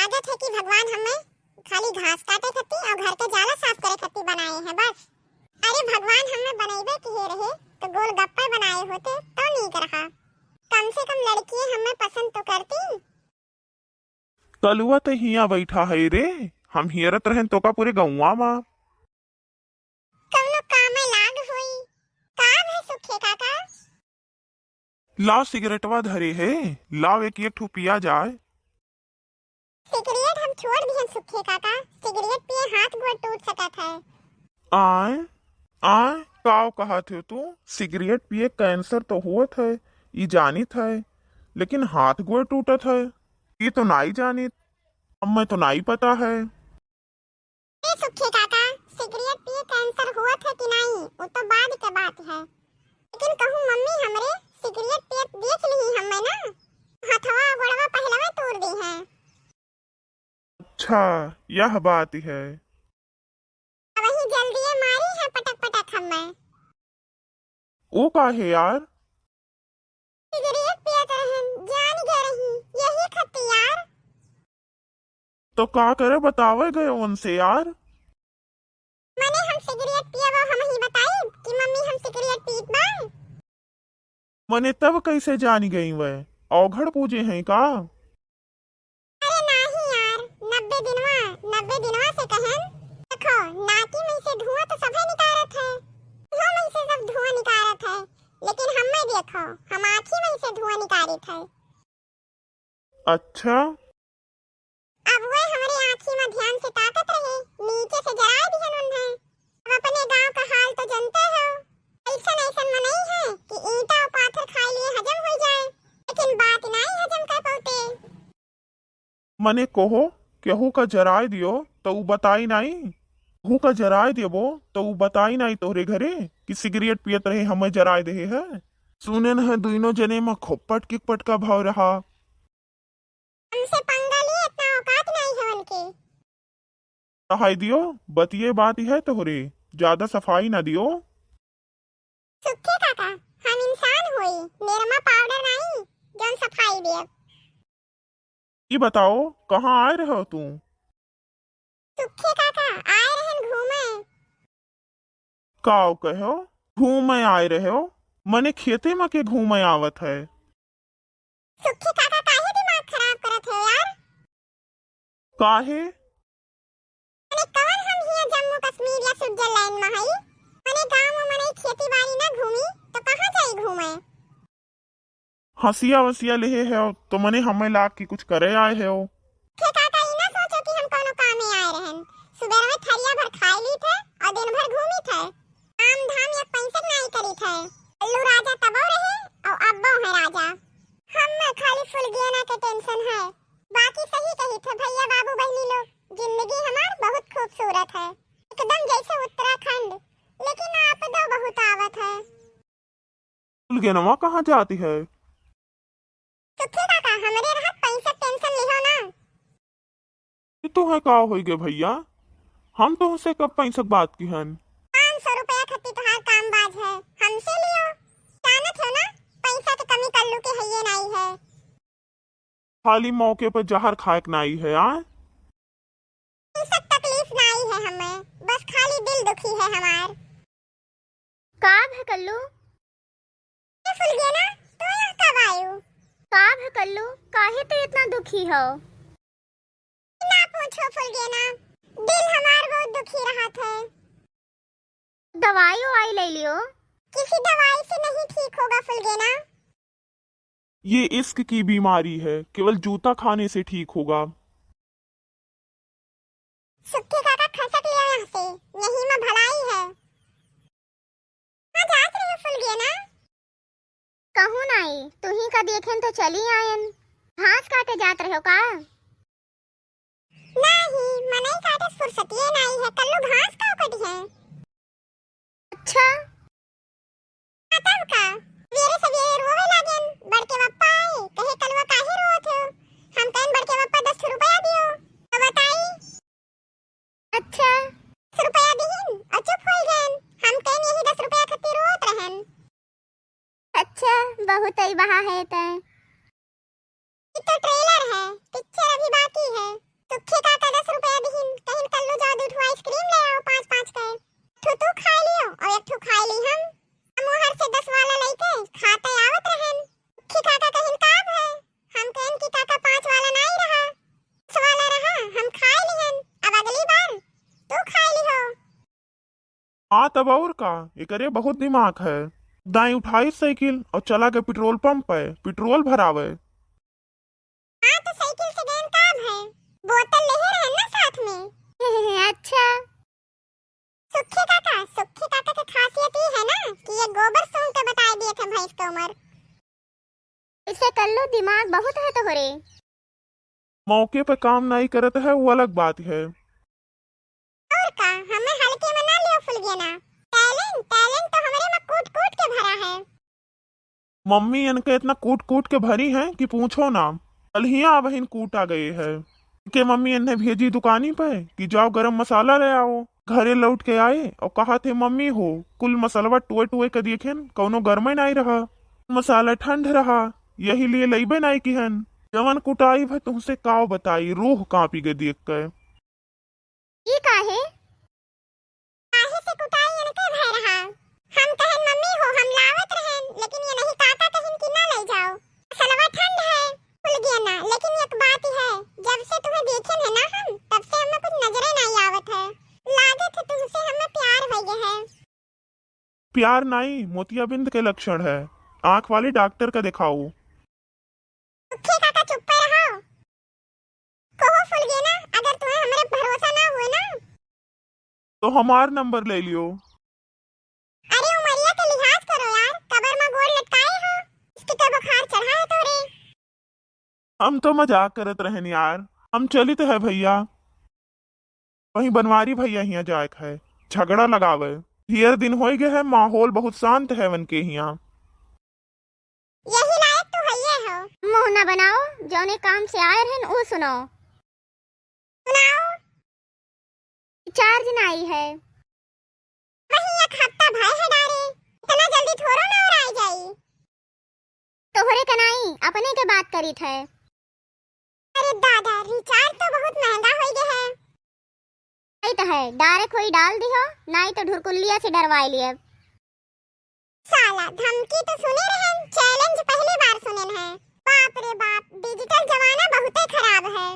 लागत है कि भगवान हमें खाली घास काटे खत्ती और घर के जाला साफ करे खत्ती बनाए हैं बस। अरे भगवान हमें बनाइबे किए रहे तो गोलगप्पे बनाए होते तो नहीं कर रहा। कम से कम लड़कियां हमें पसंद तो करती। कलुआ तो हिया बैठा है रे। हम हियरत रहन तो का पूरे गौवा मा। कौनो काम में लाग हुई। काम है सुखे काका। लाओ सिगरेटवा धरे है। लाओ एक एक ठू पिया जाए। सिगरेट हम छोड़ दिए सुखे काका। सिगरेट पिए हाथ गोड़ टूट सकत है। आए आए काव कहा थे तू। सिगरेट पिए कैंसर तो हुआ है, ये जानित है, लेकिन हाथ गोड़ टूटत है ये तो नहीं जानित। हमें तो नहीं पता है। ए सुखे काका, सिगरेट पिए कैंसर हुआ था कि नहीं वो तो बाद के बात है। लेकिन कहूँ मम्मी हमरे सिगरेट पिए देख ली हमें ना, हथवा गोड़वा पहलवा तोड़ दी है। अच्छा यह बात है। वही जल्दी मारी है पटक पटक हमें। वो का है यार। सिगरेट पिए रहन जान गए रही यही खत्ती यार। तो का करे बतावे गए उनसे यार। मने हम सिगरेट पिए वो हम ही बताई कि मम्मी हम सिगरेट पीत बाई। मने तब कैसे जानी गई वह औघड़ पूजे हैं का। अरे नहीं यार, 90 दिनवा से कहन। देखो नाकी में से धुआं तो सभे निकारत है, मुंह में से सब धुआं निकारत है, लेकिन हमें देखो हम आँखी में से धुआं निकारित है। अच्छा अब वो हमारे आँखी में ध्यान से ताकत रहे, नीचे से जरा दिहन उन्हें। अब अपने गांव का हाल तो जानते हो। ऐसा में नहीं है कि ईंटा और पाथर खाए लिए हजम हो जाए, लेकिन बात नहीं हजम कर पाते। मने कहो केहू का जराय दियो तो ऊ बताई नहीं। केहू का जराय देबो तो ऊ बताई नहीं तोहरे घरे कि सिगरेट पियत रहे हमें जराय दे है। सुने न है दोनों जने में खोपट किकपट का भाव रहा। हमसे पंगा लिए इतना औकात नहीं है उनकी। सफाई दियो बतिये बात है तोहरे, ज्यादा सफाई ना दियो। सुखे काका, हम इंसान हुई, निरमा पाउडर नहीं जौन सफाई दे। ये बताओ कहाँ आए रहो तू। सुखे काका आए रहन घूमे। काव कहो घूमे आए रहे हो। मने खेते में के घूमे आवत है। सुखे काका काहे दिमाग खराब करत है यार। काहे मने कवन हम हिया जम्मू कश्मीर या स्विट्जरलैंड में हई। मने गांव में मने खेती बाड़ी ना घूमी तो कहाँ जाई घूमे। हंसिया वसिया ले है तो मने हमें लाग की कुछ करे आए हो। सुखे काका ई ना सोचो कि हम कोनो काम में आए रहन। सुबह में थरिया भर खाई ली थे और दिन भर घूमी थे। काम धाम या पैसे नहीं करी थे। अल्लू राजा तबो रहे और अब्बो है राजा। हम में खाली फुलगियाना के टेंशन है। बाकी सही कही थे भैया बाबू बहनी लोग, जिंदगी हमार बहुत खूबसूरत है, एकदम जैसे उत्तराखंड, लेकिन आपदा बहुत आवत है। गेनवा कहाँ जाती है। सुखे काका हमरे रहत पैसा टेंशन लिहो ना। ये तो है का हो गए भैया, हम तो उससे कब पैसा बात की हन। 500 रुपया खत्ती तोहार काम बाज है, हमसे लियो। जानत हो ना पैसा की कमी कल्लू के हइये नहीं है। खाली मौके पर जहर खाए के नहीं है यार। ई सब तकलीफ नहीं है हमें, बस खाली दिल दुखी है हमार। काब है कल्लू। ये फुल गया ना, तो यहाँ कब आयु। काब है कल्लू, काहे तो इतना दुखी हो। ना पूछो फुल गया ना, दिल हमार बहुत दुखी रहा था। दवाई वाई ले लियो। किसी दवाई से नहीं ठीक होगा फुल गया ना। ये इश्क की बीमारी है, केवल जूता खाने से ठीक होगा। सुखे काका खसक लिया यहाँ से, यही में भलाई है। हाँ जात रहे हो फुल गया ना। कहूँ नहीं, तू ही का देखें तो चली आयन। घास काटे जात रहे हो का। नहीं मनई काटे फुर्सतिये नहीं है, कल्लू घास का कटी है। अच्छा तब का सवेरे सवेरे रोवे लागन, बड़के पप्पा आए कहे कलवा काहे रोत हो। हम कहन बड़के पप्पा 10 रुपया दियो तो बताई। अच्छा 10 रुपया दीहिन और चुप हो गए। हम कहन यही 10 रुपया खातिर रोत रहन। अच्छा बहुत ही बहा है तय। ये तो ट्रेलर है, पिक्चर अभी बाकी है। हाँ तब और का, एकरे बहुत दिमाग है। दाई उठाई साइकिल और चला के पेट्रोल पंप पे पेट्रोल भरावे। हाँ तो साइकिल से गए काम है, बोतल ले रहे ना साथ में। अच्छा। सुखी काका की खासियत ये है ना कि ये गोबर सूंघ के बता दिए थे भैंस की उम्र। इसे कल्लू दिमाग बहुत है तोहरे। मौके पे काम नहीं करता है वो अलग बात है। और का हमें हल्के में ना लियो फुल गया ना। टैलेंट तो हमारे में कूट कूट के भरा है। मम्मी इनके इतना कूट कूट के भरी है कि पूछो ना। कल ही बहन कूट आ गए है कि मम्मी इन्हें भेजी दुकानी पे कि जाओ गरम मसाला ले आओ। घरे लौट के आए और कहा थे मम्मी हो कुल मसाला टुए टुए के देखेन कौनो गर्मे नहीं रहा, मसाला ठंड रहा, यही लिए लईबे नहीं की हन। जवन कुटाई भा तुमसे काव बताई, रूह कांपी गई देख के। ये काहे से कुटाई इनके भय रहा। हम कहन मम्मी हो हम लावत रहें, लेकिन ये नहीं काका कहन कि ना ले जाओ। सलवा ठंड है खुल गया ना। लेकिन एक बात है, जब से तुम्हें देखे है ना हम, तब से हमें कुछ नजरे नहीं आवत है। लागे थे तुमसे हमें प्यार हो गया है। प्यार नहीं, मोतियाबिंद के लक्षण है। आंख वाले डॉक्टर का दिखाओ। सुखी काका चुप रहो। कहो फुल गया ना, अगर तुम्हें हमारे भरोसा ना हुए ना तो हमार नंबर ले लियो। अरे उमरिया के लिहाज करो यार, कबर में गोड़ लटकाए हो। इसके तो बुखार चढ़ा है तोरे। हम तो मजाक करत रहन यार, हम चलित है भैया। वहीं बनवारी भैया यहाँ जाए है, झगड़ा लगावे। ढेर दिन हो गए है, माहौल बहुत शांत है वन के यहाँ। यही लायक तो है ये हो। मुंह ना बनाओ, जौने काम से आए रहन वो सुनो। सुनाओ। चार्ज नहीं है। वही एक हफ्ता भाई है डारे, इतना जल्दी थोड़ा ना और आई जाई। तोहरे का नहीं, अपने के बात करी थे। अरे दादा, रिचार्ज तो बहुत महंगा हो गया है। नहीं तो है, डायरेक्ट कोई डाल दियो, नहीं तो ढुरकुलिया से डरवाई लिए। साला धमकी तो सुने रहन, चैलेंज पहली बार सुने हैं। बाप रे बाप, डिजिटल जमाना बहुत खराब है।